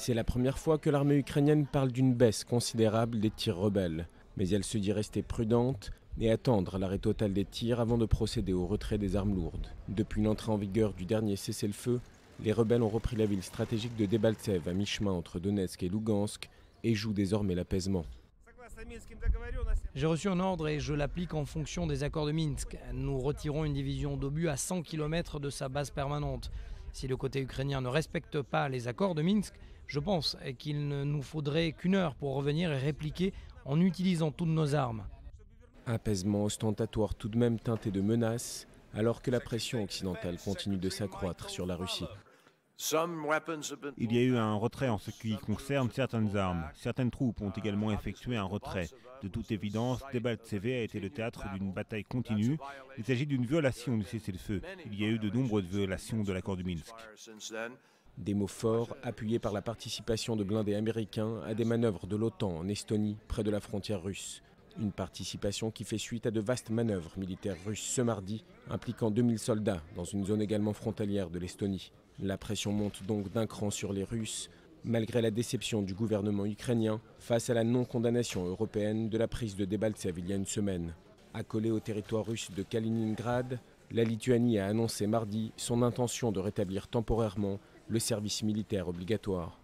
C'est la première fois que l'armée ukrainienne parle d'une baisse considérable des tirs rebelles. Mais elle se dit rester prudente et attendre l'arrêt total des tirs avant de procéder au retrait des armes lourdes. Depuis l'entrée en vigueur du dernier cessez-le-feu, les rebelles ont repris la ville stratégique de Debaltsev à mi-chemin entre Donetsk et Lugansk et jouent désormais l'apaisement. J'ai reçu un ordre et je l'applique en fonction des accords de Minsk. Nous retirons une division d'obus à 100 km de sa base permanente. Si le côté ukrainien ne respecte pas les accords de Minsk, je pense qu'il ne nous faudrait qu'une heure pour revenir et répliquer en utilisant toutes nos armes. Apaisement ostentatoire tout de même teinté de menaces, alors que la pression occidentale continue de s'accroître sur la Russie. Il y a eu un retrait en ce qui concerne certaines armes. Certaines troupes ont également effectué un retrait. De toute évidence, Debaltseve a été le théâtre d'une bataille continue. Il s'agit d'une violation du cessez-le-feu. Il y a eu de nombreuses violations de l'accord de Minsk. Des mots forts, appuyés par la participation de blindés américains à des manœuvres de l'OTAN en Estonie, près de la frontière russe. Une participation qui fait suite à de vastes manœuvres militaires russes ce mardi, impliquant 2000 soldats dans une zone également frontalière de l'Estonie. La pression monte donc d'un cran sur les Russes, malgré la déception du gouvernement ukrainien face à la non-condamnation européenne de la prise de Debaltsev il y a une semaine. Accolée au territoire russe de Kaliningrad, la Lituanie a annoncé mardi son intention de rétablir temporairement le service militaire obligatoire.